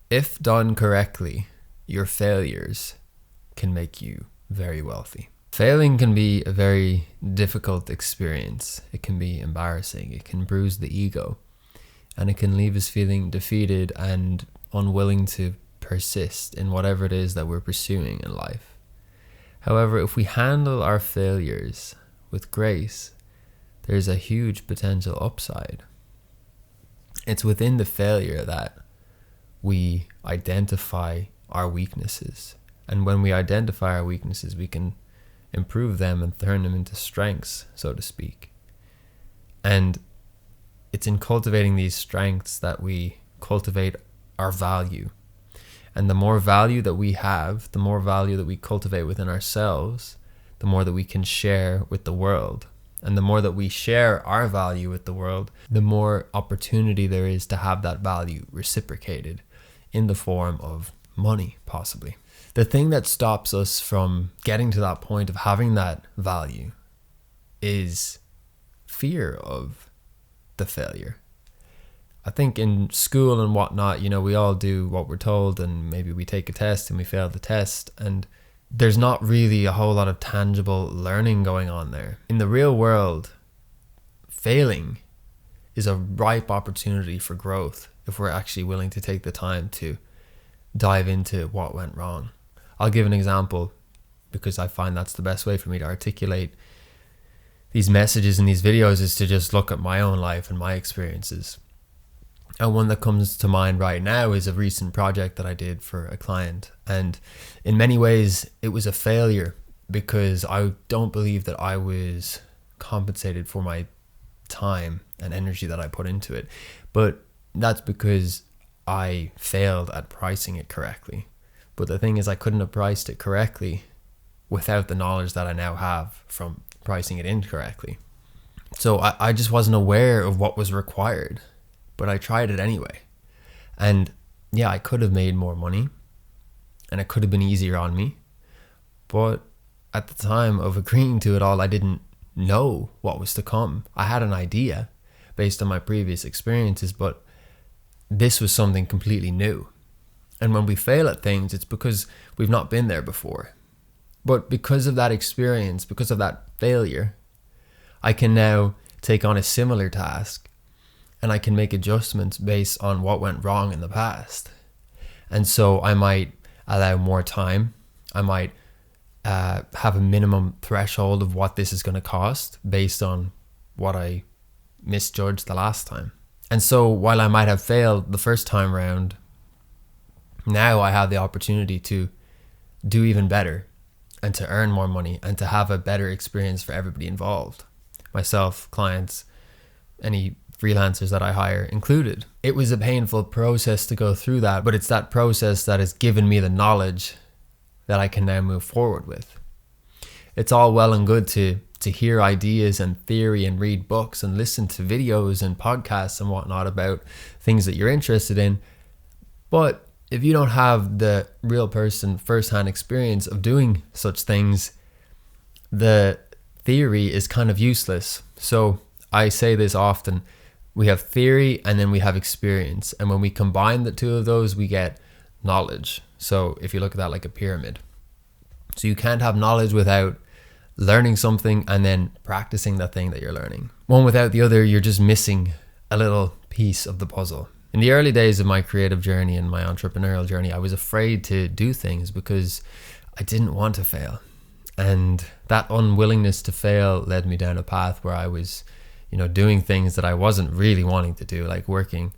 If done correctly, your failures can make you very wealthy. Failing can be a very difficult experience. It can be embarrassing. It can bruise the ego. And it can leave us feeling defeated and unwilling to persist in whatever it is that we're pursuing in life. However, if we handle our failures with grace, there's a huge potential upside. It's within the failure that we identify our weaknesses. And when we identify our weaknesses, we can improve them and turn them into strengths, so to speak. And it's in cultivating these strengths that we cultivate our value. And the more value that we have, the more value that we cultivate within ourselves, the more that we can share with the world. And the more that we share our value with the world, the more opportunity there is to have that value reciprocated in the form of money, possibly. The thing that stops us from getting to that point of having that value is fear of the failure. I think in school and whatnot, we all do what we're told, and maybe we take a test and we fail the test, and there's not really a whole lot of tangible learning going on there. In the real world, failing is a ripe opportunity for growth if we're actually willing to take the time to dive into what went wrong. I'll give an example because I find that's the best way for me to articulate these messages and these videos, is to just look at my own life and my experiences. And one that comes to mind right now is a recent project that I did for a client. And in many ways, it was a failure because I don't believe that I was compensated for my time and energy that I put into it. But that's because I failed at pricing it correctly. But the thing is, I couldn't have priced it correctly without the knowledge that I now have from pricing it incorrectly. So I just wasn't aware of what was required. But I tried it anyway. And yeah, I could have made more money and it could have been easier on me. But at the time of agreeing to it all, I didn't know what was to come. I had an idea based on my previous experiences, but this was something completely new. And when we fail at things, it's because we've not been there before. But because of that experience, because of that failure, I can now take on a similar task. And I can make adjustments based on what went wrong in the past. And so I might allow more time. I might have a minimum threshold of what this is going to cost based on what I misjudged the last time. And so while I might have failed the first time round, now I have the opportunity to do even better and to earn more money and to have a better experience for everybody involved. Myself, clients, any freelancers that I hire included. It was a painful process to go through that, but it's that process that has given me the knowledge that I can now move forward with. It's all well and good to hear ideas and theory and read books and listen to videos and podcasts and whatnot about things that you're interested in. But if you don't have the real person first-hand experience of doing such things, the theory is kind of useless. So I say this often. We have theory and then we have experience. And when we combine the two of those, we get knowledge. So if you look at that like a pyramid. So you can't have knowledge without learning something and then practicing the thing that you're learning. One without the other, you're just missing a little piece of the puzzle. In the early days of my creative journey and my entrepreneurial journey, I was afraid to do things because I didn't want to fail. And that unwillingness to fail led me down a path where I was doing things that I wasn't really wanting to do, like working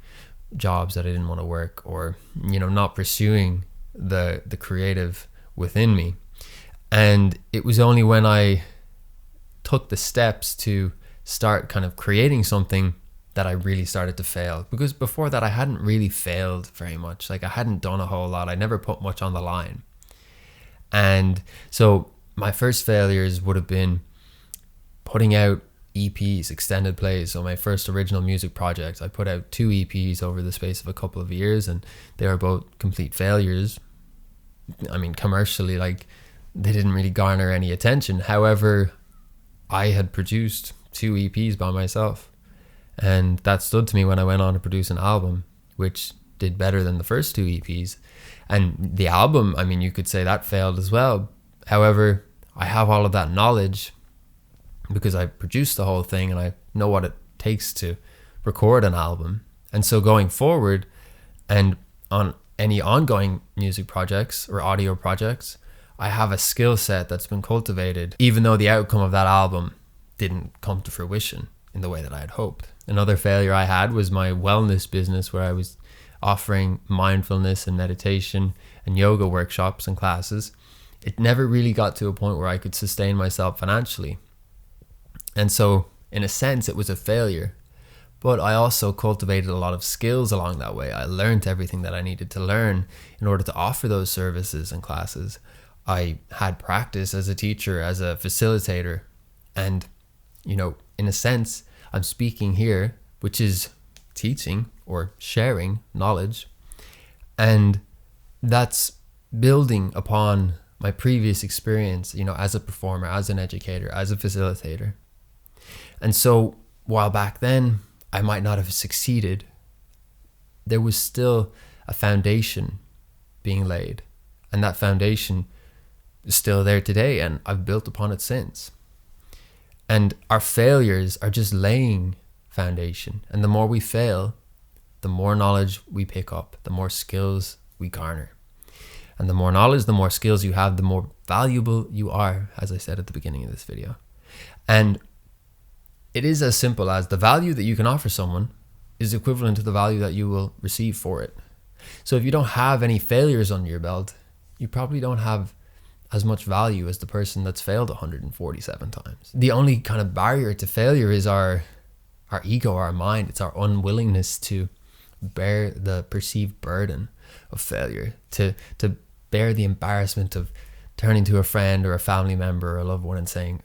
jobs that I didn't want to work, or, not pursuing the creative within me. And it was only when I took the steps to start kind of creating something that I really started to fail. Because before that, I hadn't really failed very much. Like I hadn't done a whole lot. I never put much on the line. And so my first failures would have been putting out EPs, extended plays. So my first original music project, I put out 2 EPs over the space of a couple of years, and they were both complete failures. I mean, commercially, like they didn't really garner any attention. However, I had produced 2 EPs by myself, and that stood to me when I went on to produce an album, which did better than the first 2 EPs. And the album, I mean, you could say that failed as well. However, I have all of that knowledge because I produced the whole thing and I know what it takes to record an album. And so going forward and on any ongoing music projects or audio projects, I have a skill set that's been cultivated, even though the outcome of that album didn't come to fruition in the way that I had hoped. Another failure I had was my wellness business, where I was offering mindfulness and meditation and yoga workshops and classes. It never really got to a point where I could sustain myself financially. And so in a sense, it was a failure. But I also cultivated a lot of skills along that way. I learned everything that I needed to learn in order to offer those services and classes. I had practice as a teacher, as a facilitator. And, you know, in a sense, I'm speaking here, which is teaching or sharing knowledge. And that's building upon my previous experience, you know, as a performer, as an educator, as a facilitator. And so while back then I might not have succeeded, there was still a foundation being laid. And that foundation is still there today, and I've built upon it since. And our failures are just laying foundation. And the more we fail, the more knowledge we pick up, the more skills we garner. And the more knowledge, the more skills you have, the more valuable you are, as I said at the beginning of this video. And it is as simple as the value that you can offer someone is equivalent to the value that you will receive for it. So if you don't have any failures under your belt, you probably don't have as much value as the person that's failed 147 times. The only kind of barrier to failure is our ego, our mind. It's our unwillingness to bear the perceived burden of failure, to bear the embarrassment of turning to a friend or a family member or a loved one and saying,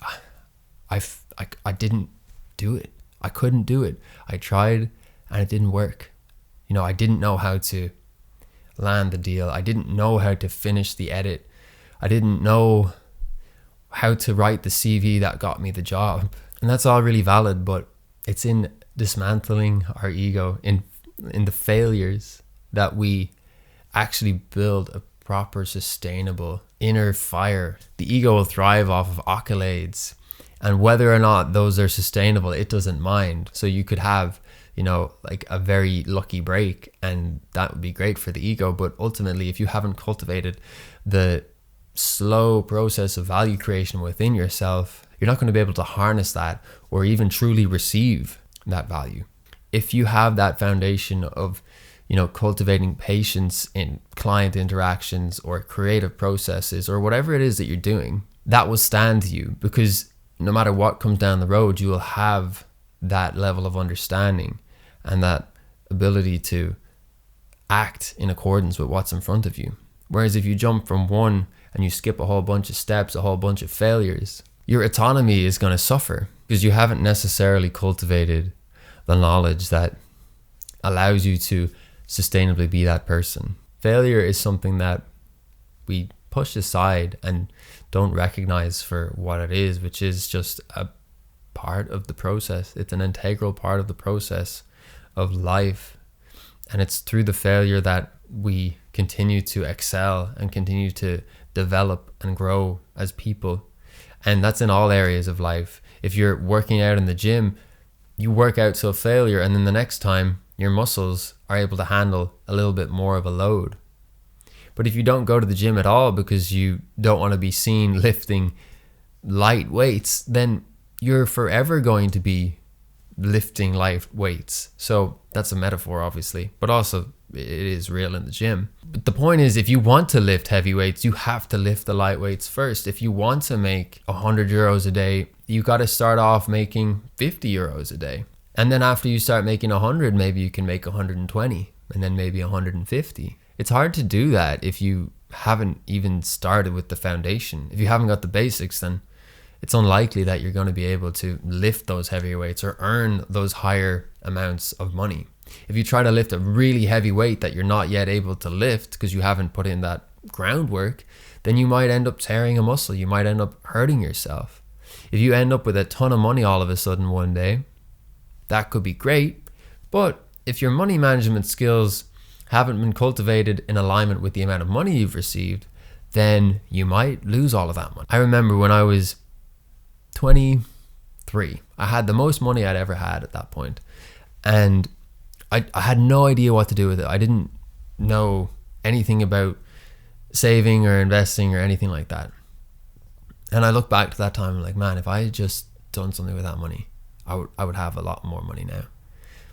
I didn't do it. I couldn't do it. I tried and it didn't work. You know, I didn't know how to land the deal. I didn't know how to finish the edit. I didn't know how to write the CV that got me the job. And that's all really valid, but it's in dismantling our ego, in the failures, that we actually build a proper, sustainable inner fire. The ego will thrive off of accolades, and whether or not those are sustainable, it doesn't mind. So you could have, you know, like a very lucky break, and that would be great for the ego. But ultimately, if you haven't cultivated the slow process of value creation within yourself, you're not going to be able to harness that or even truly receive that value. If you have that foundation of, you know, cultivating patience in client interactions or creative processes or whatever it is that you're doing, that will stand you, because no matter what comes down the road, you will have that level of understanding and that ability to act in accordance with what's in front of you. Whereas if you jump from one and you skip a whole bunch of steps, a whole bunch of failures, your autonomy is going to suffer because you haven't necessarily cultivated the knowledge that allows you to sustainably be that person. Failure is something that we push aside and don't recognize for what it is, which is just a part of the process. It's an integral part of the process of life. And it's through the failure that we continue to excel and continue to develop and grow as people. And that's in all areas of life. If you're working out in the gym, you work out till failure, and then the next time your muscles are able to handle a little bit more of a load. But if you don't go to the gym at all because you don't want to be seen lifting light weights, then you're forever going to be lifting light weights. So that's a metaphor, obviously, but also it is real in the gym. But the point is, if you want to lift heavy weights, you have to lift the light weights first. If you want to make 100 euros a day, you got to start off making 50 euros a day. And then after you start making 100, maybe you can make 120 and then maybe 150. It's hard to do that if you haven't even started with the foundation. If you haven't got the basics, then it's unlikely that you're going to be able to lift those heavier weights or earn those higher amounts of money. If you try to lift a really heavy weight that you're not yet able to lift because you haven't put in that groundwork, then you might end up tearing a muscle. You might end up hurting yourself. If you end up with a ton of money all of a sudden one day, that could be great. But if your money management skills haven't been cultivated in alignment with the amount of money you've received, then you might lose all of that money. I remember when I was 23, I had the most money I'd ever had at that point, and I had no idea what to do with it. I didn't know anything about saving or investing or anything like that. And I look back to that time and like, man, if I had just done something with that money, I would have a lot more money now.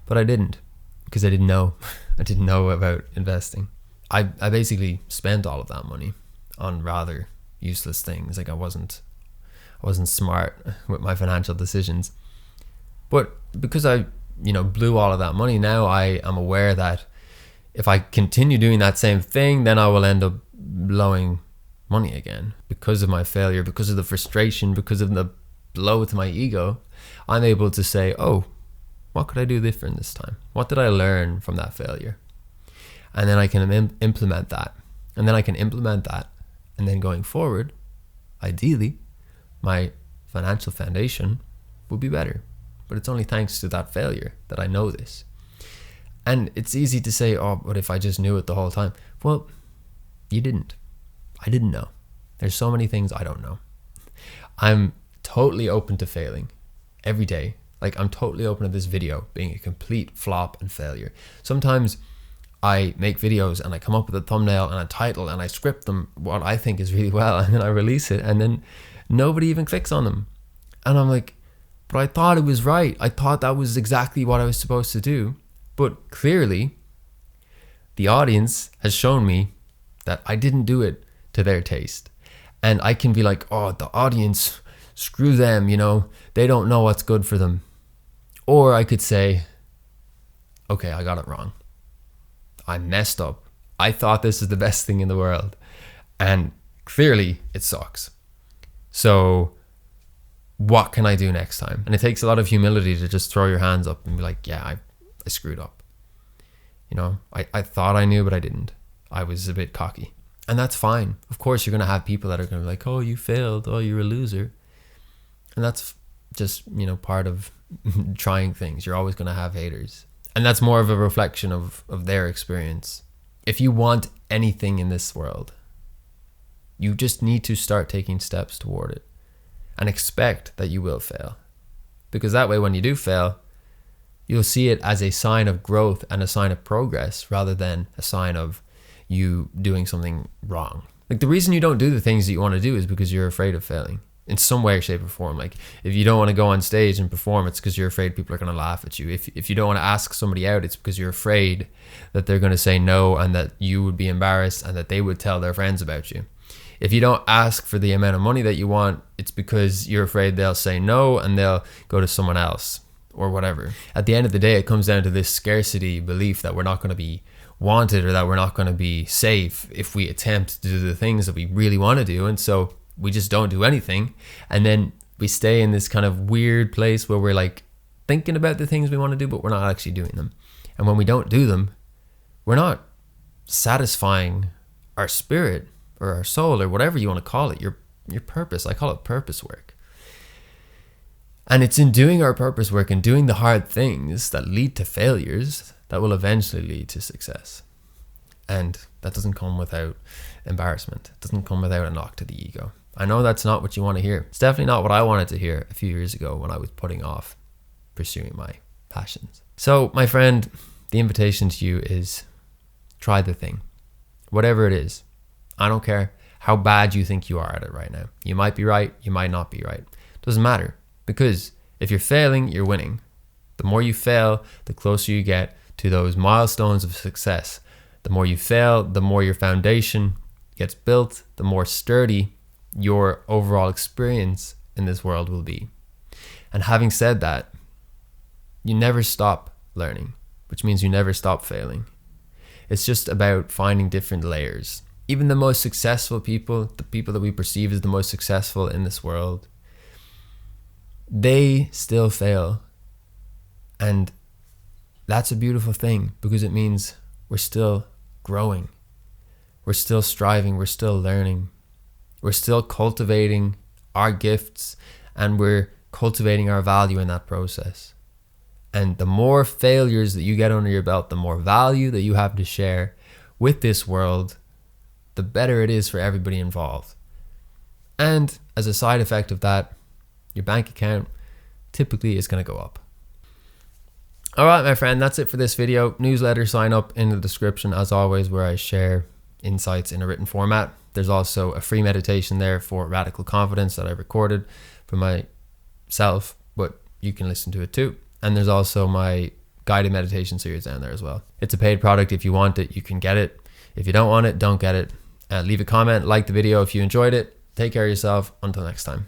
But I didn't, because I didn't know. I didn't know about investing. I basically spent all of that money on rather useless things. Like I wasn't smart with my financial decisions. But because I blew all of that money, now I am aware that if I continue doing that same thing, then I will end up blowing money again. Because of my failure, because of the frustration, because of the blow to my ego, I'm able to say, oh, what could I do different this time? What did I learn from that failure? And then I can implement that. And then I can implement that. And then going forward, ideally, my financial foundation will be better. But it's only thanks to that failure that I know this. And it's easy to say, oh, but if I just knew it the whole time. Well, you didn't. I didn't know. There's so many things I don't know. I'm totally open to failing every day. Like I'm totally open to this video being a complete flop and failure. Sometimes I make videos and I come up with a thumbnail and a title and I script them what I think is really well, and then I release it and then nobody even clicks on them. And I'm like, but I thought it was right. I thought that was exactly what I was supposed to do. But clearly, the audience has shown me that I didn't do it to their taste. And I can be like, oh, the audience, screw them, they don't know what's good for them. Or I could say, okay, I got it wrong. I messed up. I thought this is the best thing in the world. And clearly it sucks. So what can I do next time? And it takes a lot of humility to just throw your hands up and be like, yeah, I screwed up. I thought I knew, but I didn't. I was a bit cocky. And that's fine. Of course, you're going to have people that are going to be like, oh, you failed. Oh, you're a loser. And that's just, part of trying things. You're always going to have haters. And that's more of a reflection of their experience. If you want anything in this world, you just need to start taking steps toward it and expect that you will fail. Because that way, when you do fail, you'll see it as a sign of growth and a sign of progress rather than a sign of you doing something wrong. Like the reason you don't do the things that you want to do is because you're afraid of failing in some way, shape, or form. Like if you don't want to go on stage and perform, it's because you're afraid people are going to laugh at you. If you don't want to ask somebody out, it's because you're afraid that they're going to say no and that you would be embarrassed and that they would tell their friends about you. If you don't ask for the amount of money that you want, it's because you're afraid they'll say no and they'll go to someone else or whatever. At the end of the day, it comes down to this scarcity belief that we're not going to be wanted or that we're not going to be safe if we attempt to do the things that we really want to do. And so we just don't do anything. And then we stay in this kind of weird place where we're like thinking about the things we want to do, but we're not actually doing them. And when we don't do them, we're not satisfying our spirit or our soul or whatever you want to call it, your purpose. I call it purpose work. And it's in doing our purpose work and doing the hard things that lead to failures that will eventually lead to success. And that doesn't come without embarrassment. It doesn't come without a knock to the ego. I know that's not what you want to hear. It's definitely not what I wanted to hear a few years ago when I was putting off pursuing my passions. So, my friend, the invitation to you is try the thing. Whatever it is. I don't care how bad you think you are at it right now. You might be right, you might not be right. Doesn't matter. Because if you're failing, you're winning. The more you fail, the closer you get to those milestones of success. The more you fail, the more your foundation gets built, the more sturdy your overall experience in this world will be. And having said that, you never stop learning, which means you never stop failing. It's just about finding different layers. Even the most successful people, the people that we perceive as the most successful in this world, they still fail. And that's a beautiful thing because it means we're still growing. We're still striving. We're still learning. We're still cultivating our gifts and we're cultivating our value in that process. And the more failures that you get under your belt, the more value that you have to share with this world, the better it is for everybody involved. And as a side effect of that, your bank account typically is going to go up. All right, my friend, that's it for this video. Newsletter sign up in the description, as always, where I share insights in a written format. There's also a free meditation there for radical confidence that I recorded for myself, but you can listen to it too. And there's also my guided meditation series down there as well. It's a paid product. If you want it, you can get it. If you don't want it, don't get it. Leave a comment, like the video if you enjoyed it. Take care of yourself. Until next time.